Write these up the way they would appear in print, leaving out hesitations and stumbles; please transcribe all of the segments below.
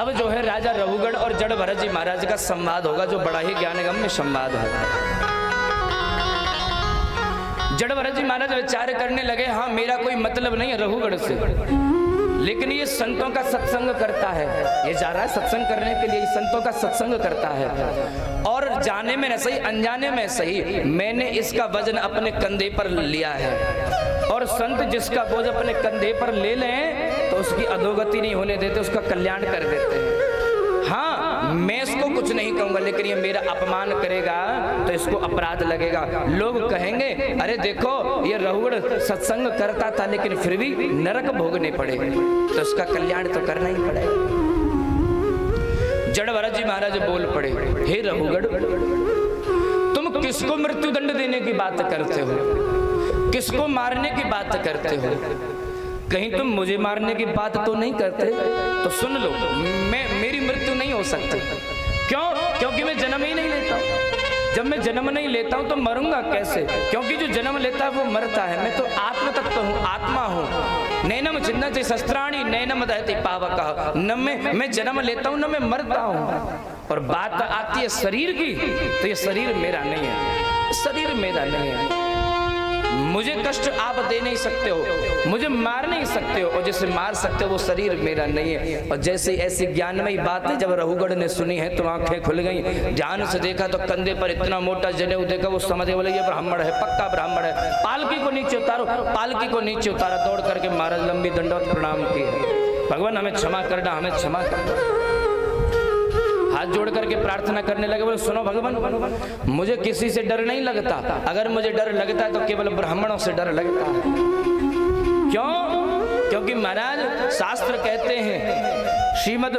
अब जो है राजा रघुगण और जड़ भरत जी महाराज का संवाद होगा, जो बड़ा ही ज्ञानगम्य संवाद है। जड़ भरत जी महाराज विचार करने लगे, हाँ मेरा कोई मतलब नहीं है रघुगण से, लेकिन ये संतों का सत्संग करता है, ये जा रहा है सत्संग करने के लिए, संतों का सत्संग करता है, और जाने में न सही अनजाने में सही मैंने इसका वजन अपने कंधे पर लिया है, और संत जिसका बोझ अपने कंधे पर ले लें तो उसकी अधोगति नहीं होने देते, उसका कल्याण कर देते हैं। हाँ मैं इसको कुछ नहीं कहूंगा, लेकिन ये मेरा अपमान करेगा तो इसको अपराध लगेगा। लोग कहेंगे अरे देखो ये रघुगण सत्संग करता था लेकिन फिर भी नरक भोगने पड़े, तो उसका कल्याण तो करना ही पड़ेगा। जड़ भरत जी महाराज बोल पड़े, हे रघुगण तुम किसको मृत्यु दंड देने की बात करते हो, किसको मारने की बात करते हो, कहीं तुम मुझे मारने की बात तो नहीं करते? तो सुन लो, मेरी मृत्यु नहीं हो सकती। क्यों? क्योंकि मैं जन्म ही नहीं लेता हूं। जब मैं जन्म नहीं लेता हूं तो मरूंगा कैसे? क्योंकि जो जन्म लेता है वो मरता है। मैं तो आत्म तत्व हूँ, आत्मा हूँ। नैनम छिन्नति शस्त्राणि नैनम दहति पावकः। न मैं जन्म लेता हूँ न मैं मरता हूँ। और बात आती है शरीर की, तो ये शरीर मेरा नहीं है, शरीर मेरा नहीं है। मुझे कष्ट आप दे नहीं सकते हो, मुझे मार नहीं सकते हो, और जिसे मार सकते हो वो शरीर मेरा नहीं है। और जैसे ऐसी ज्ञानमयी बातें जब रघुगण ने सुनी है तो आंखें खुल गई। ध्यान से देखा तो कंधे पर इतना मोटा जनेऊ देखा, वो समझे बोले ये ब्राह्मण है, पक्का ब्राह्मण है। पालकी को नीचे उतारो, पालकी को नीचे उतारा। दौड़ करके महाराज लंबी दंडवत प्रणाम किए, भगवान हमें क्षमा करना, हमें क्षमा करना। हाथ जोड़ करके प्रार्थना करने लगे, बोले सुनो भगवान मुझे किसी से डर नहीं लगता, अगर मुझे डर लगता है तो केवल ब्राह्मणों से डर लगता है। क्यों? क्योंकि महाराज शास्त्र कहते हैं, श्रीमद्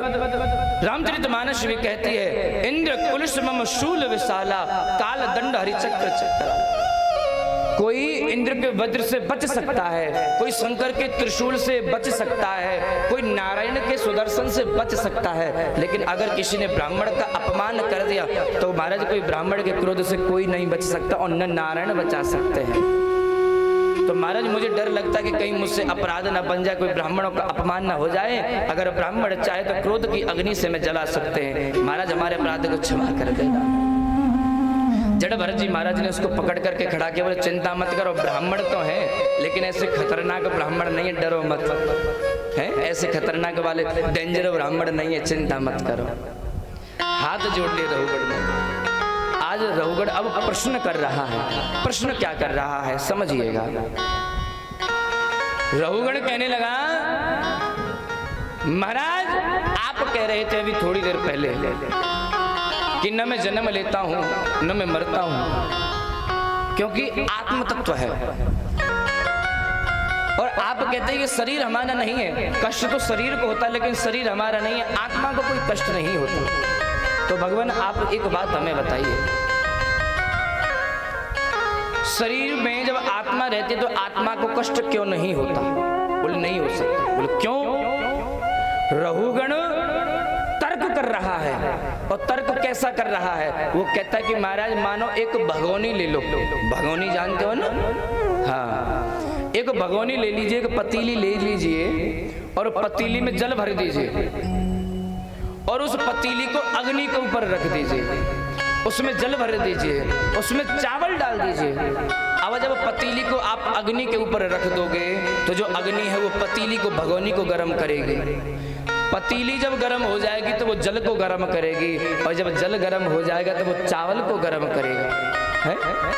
रामचरितमानस भी कहती है, इंद्र कुलश मम शूल विशाला काल दंड हरिचक्र चक्र। कोई इंद्र के वज्र से बच सकता है, कोई शंकर के त्रिशूल से बच सकता है, कोई नारायण के सुदर्शन से बच सकता है, लेकिन अगर किसी ने ब्राह्मण का अपमान कर दिया तो महाराज कोई ब्राह्मण के क्रोध से कोई नहीं बच सकता, और न नारायण बचा सकते हैं। तो महाराज मुझे डर लगता है कि कहीं मुझसे अपराध न बन जाए, कोई ब्राह्मणों का अपमान न हो जाए। अगर ब्राह्मण चाहे तो क्रोध की अग्नि से मैं जला सकते हैं। महाराज हमारे अपराध को क्षमा कर देना। जड़ भरत जी महाराज ने उसको पकड़ करके खड़ा किया, बोले चिंता मत करो, ब्राह्मण तो है लेकिन ऐसे खतरनाक ब्राह्मण नहीं है, डरो मत है, ऐसे खतरनाक वाले डेंजर ब्राह्मण नहीं है, चिंता मत करो। हाथ जोड़ लिए रघुगण ने। आज रघुगण अब प्रश्न कर रहा है। प्रश्न क्या कर रहा है समझिएगा। रघुगण कहने लगा, महाराज आप कह रहे थे अभी थोड़ी देर पहले कि न मैं जन्म लेता हूं न मैं मरता हूं, क्योंकि आत्म तत्व है। और आप कहते हैं कि शरीर हमारा नहीं है, कष्ट तो शरीर को होता है लेकिन शरीर हमारा नहीं है, आत्मा को कोई कष्ट नहीं होता। तो भगवान आप एक बात हमें बताइए, शरीर में जब आत्मा रहती है तो आत्मा को कष्ट क्यों नहीं होता? बोले नहीं हो सकता। बोले क्यों? रघुगण तर्क कर रहा है, और तर्क कैसा कर रहा है? वो कहता है कि महाराज मानो एक भगोनी ले लो, भगोनी जानते हो ना? हाँ, एक भगोनी ले लीजिए, एक पतीली ले लीजिए, और पतीली में जल भर दीजिए, और उस पतीली को अग्नि के ऊपर रख दीजिए, उसमें जल भर दीजिए, उसमें चावल डाल दीजिए। अब जब पतीली को आप अग्नि के ऊपर रख दोगे तो जो अग्नि है वो पतीली को, भगोनी को गर्म करेगी। पतीली जब गर्म हो जाएगी तो वो जल को गर्म करेगी, और जब जल गर्म हो जाएगा तो वो चावल को गर्म करेगा, है?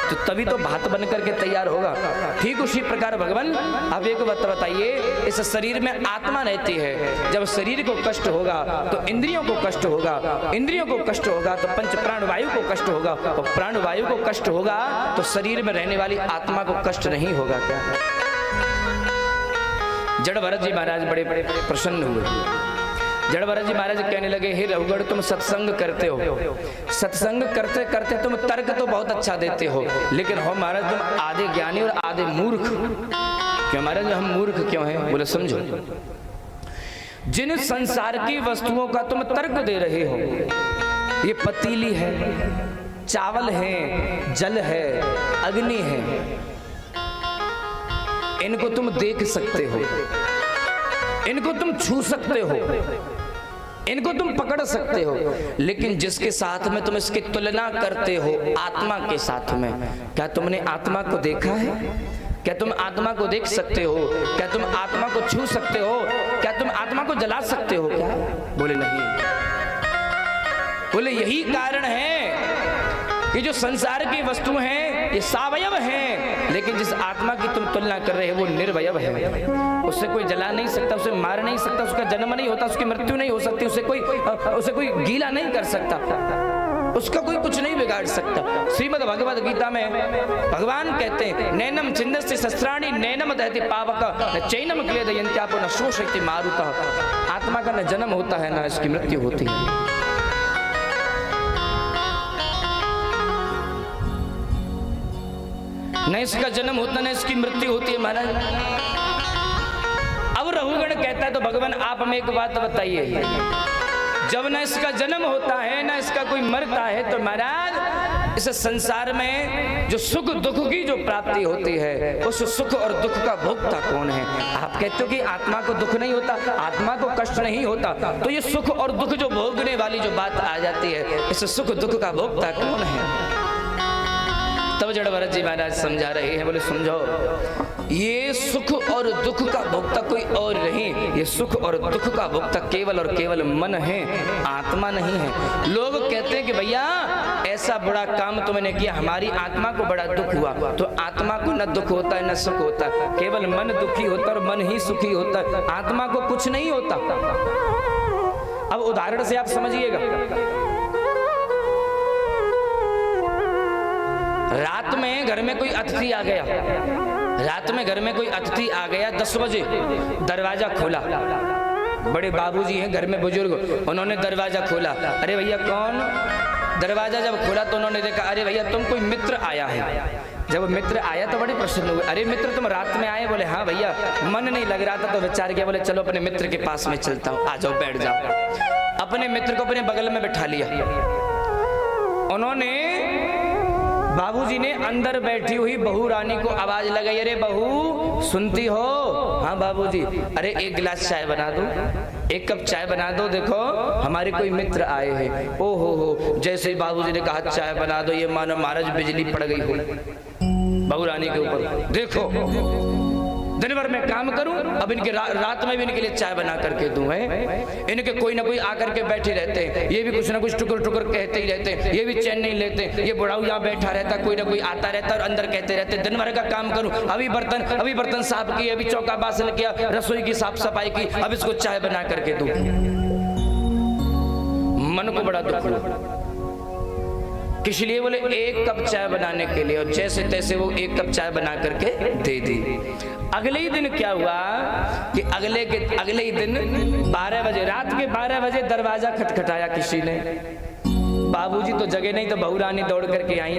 तो तभी तो भात बन करके तैयार होगा। ठीक उसी प्रकार भगवान अब एक बात बताइए, इस शरीर में आत्मा रहती है, जब शरीर को कष्ट होगा तो इंद्रियों को कष्ट होगा, इंद्रियों को कष्ट होगा तो पंच प्राण वायु को कष्ट होगा, और प्राण वायु को कष्ट होगा तो शरीर में रहने वाली आत्मा को कष्ट नहीं होगा क्या? जड़ भरत जी महाराज बड़े बड़े प्रसन्न हुए। जड़ भरत जी महाराज कहने लगे, हे रघुगण तुम सत्संग करते हो, सत्संग करते करते तुम तर्क तो बहुत अच्छा देते हो, लेकिन हो महाराज तुम आधे ज्ञानी और आधे मूर्ख। क्यों महाराज हम मूर्ख क्यों हैं? बोले समझो, जिन संसार की वस्तुओं का तुम तर्क दे रहे हो, ये पतीली है, चावल है, जल है, अग्नि है, इनको तुम देख सकते हो, इनको तुम छू सकते हो, इनको तुम पकड़ सकते हो, लेकिन जिसके साथ में तुम इसकी तुलना करते हो आत्मा के साथ में, क्या तुमने आत्मा को देखा है? क्या तुम आत्मा को देख सकते हो? क्या तुम आत्मा को छू सकते हो? क्या तुम आत्मा को जला सकते हो? क्या? बोले नहीं। बोले यही कारण है कि जो संसार की वस्तु हैं ये सावयव हैं, लेकिन जिस आत्मा की तुम तुलना कर रहे हो वो निर्वयव है। उससे कोई जला नहीं सकता, उसे मार नहीं सकता, उसका जन्म नहीं होता, उसकी मृत्यु नहीं हो सकती, उसे कोई गीला नहीं कर सकता, उसका कोई कुछ नहीं बिगाड़ सकता। श्रीमद् भगवद गीता में भगवान कहते हैं नैनम छिन्दस्ति शस्त्राणि नैनम दहति पावक न चैनम क्लेदयन्त्यापो न शोषयति मारुतः। आत्मा का न जन्म होता है न इसकी मृत्यु होती है। न इसका जन्म होता न इसकी मृत्यु होती है महाराज। अब रघुगण कहता है तो भगवान आप हमें एक बात बताइए, जब न इसका जन्म होता है न इसका कोई मरता है तो महाराज इस संसार में जो सुख दुख की जो प्राप्ति होती है उस सुख और दुख का भोक्ता कौन है? आप कहते हो कि आत्मा को दुख नहीं होता, आत्मा को कष्ट नहीं होता, तो ये सुख और दुख जो भोगने वाली जो बात आ जाती है इस सुख दुख का भोक्ता कौन है? तब जड़ भरत जी महाराज समझा रहे हैं, बोले समझो ये सुख और दुख का भोक्ता कोई और नहीं, ये सुख और दुख का भोक्ता केवल और केवल मन है, आत्मा नहीं है। लोग कहते हैं कि भैया ऐसा बड़ा काम तुमने किया, हमारी आत्मा को बड़ा दुख हुआ, तो आत्मा को न दुख होता है न सुख होता है, केवल मन दुखी होता है और मन ही सुखी होता है, आत्मा को कुछ नहीं होता। अब उदाहरण से आप समझिएगा, रात में घर में कोई अतिथि आ गया, रात में घर में कोई अतिथि आ गया 10 बजे, दरवाजा खोला, बड़े बाबूजी हैं घर में बुजुर्ग, उन्होंने दरवाजा खोला, अरे भैया कौन? दरवाजा जब खोला तो उन्होंने देखा अरे भैया तुम कोई मित्र आया है। जब मित्र आया तो बड़े प्रसन्न हुए, अरे मित्र तुम रात में आए? बोले हाँ भैया, मन नहीं लग रहा था तो विचार किया, बोले चलो अपने मित्र के पास में चलता हूँ, आ जाओ बैठ जाओ। अपने मित्र को अपने बगल में बैठा लिया। उन्होंने बाबूजी ने अंदर बैठी हुई बहू रानी को आवाज लगाई, अरे बहू सुनती हो? हाँ बाबूजी। अरे एक गिलास चाय बना दो, एक कप चाय बना दो, देखो हमारे कोई मित्र आए हैं। ओ हो, जैसे ही बाबूजी ने कहा चाय बना दो, ये मानो महाराज बिजली पड़ गई हो बहू रानी के ऊपर। देखो दिन भर मैं काम करूं, अब इनके रात में भी इनके लिए चाय बना करके दूं है। इनके कोई ना कोई आकर के बैठे रहते हैं, ये भी कुछ ना कुछ टुकर टुकर कहते ही रहते हैं, ये भी चैन नहीं लेते। ये बुढ़ाऊ यहाँ बैठा रहता, कोई ना कोई आता रहता और अंदर कहते रहते दिन भर का काम करूं, अभी बर्तन साफ किए, अभी चौका बासन किया, रसोई की साफ सफाई की, अब इसको चाय बना करके दूं। मन को बड़ा दुख हुआ, किस लिए? बोले एक कप चाय बनाने के लिए, और जैसे तैसे वो एक कप चाय बना करके दे दी। अगले ही दिन क्या हुआ कि अगले ही दिन 12 बजे, रात के 12 बजे दरवाजा खटखटाया किसी ने। बाबूजी तो जगह नहीं तो बहू रानी दौड़ करके आई,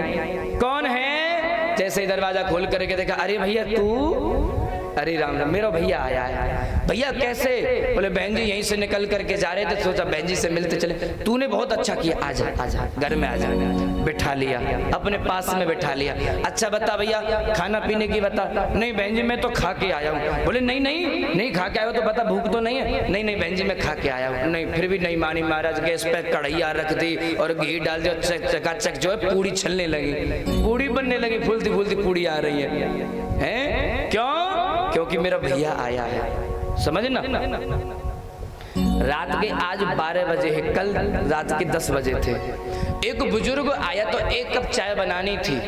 कौन है? जैसे ही दरवाजा खोल करके देखा, अरे भैया तू? अरे राम राम, मेरा भैया आया है। भैया कैसे? बोले बहन जी यहीं से निकल करके जा रहे थे, सोचा बहन जी से मिलते चले। तूने बहुत अच्छा किया, आजा आजा घर में आजा। बिठा लिया, अपने पास में बिठा लिया। अच्छा बता भैया खाना पीने की बता। नहीं बहन जी मैं तो खा के आया हूँ। बोले नहीं खा के आया हो तो बता, भूख तो नहीं है? नहीं बहन जी मैं खा के आया हूँ। नहीं, फिर भी नहीं मानी महाराज। गैस पे कढ़ैया रख दी और घी डाल दिया, चकाचक जो है पूड़ी छलने लगी, पूड़ी बनने लगी, फूलती फूलती पूड़ी आ रही है। क्यों? क्योंकि मेरा भैया आया है। समझ ना, रात के आज 12 बजे है, कल रात के 10 बजे थे। एक बुजुर्ग आया तो एक कप चाय बनानी थी,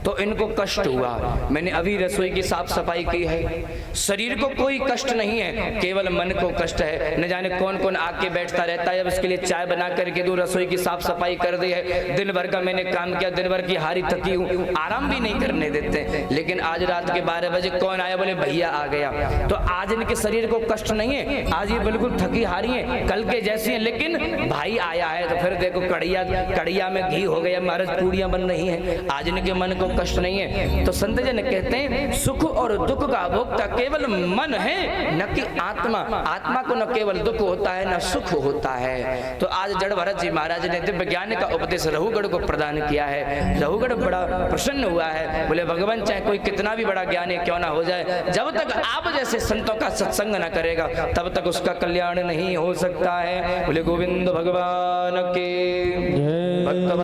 तो इनको कष्ट हुआ। मैंने अभी रसोई की साफ सफाई की है, शरीर को कोई कष्ट नहीं है, केवल मन को कष्ट है। न जाने कौन कौन आके बैठता रहता है, अब इसके लिए चाय बना करके दूं, रसोई की साफ सफाई कर दी है, दिन भर का मैंने काम किया, दिन भर की हारी थकी हूँ, आराम भी नहीं करने देते। लेकिन आज रात के 12 बजे कौन आया? बोले भैया आ गया। तो आज इनके शरीर को कष्ट नहीं है, आज ये बिल्कुल थकी हारी है, कल के जैसी है, लेकिन भाई आया है। तो फिर देखो कढ़िया में घी हो गया महाराज, पूड़ियां बन रही है। आज इनके मन को कष्ट नहीं है। तो संत जन कहते हैं सुख और दुख का भोक्ता केवल मन है, न कि आत्मा। आत्मा को न केवल दुख होता है न सुख होता है। तो आज जड़ भरत जी महाराज ने दिव्य ज्ञान का उपदेश रहुगढ़ को प्रदान किया है। रहुगढ़ बड़ा प्रसन्न हुआ है। बोले भगवान चाहे कोई कितना भी बड़ा ज्ञानी क्यों ना हो जाए, जब तक आप जैसे संतों का सत्संग न करेगा तब तक उसका कल्याण नहीं हो सकता है। बोले गोविंद भगवान के भक्त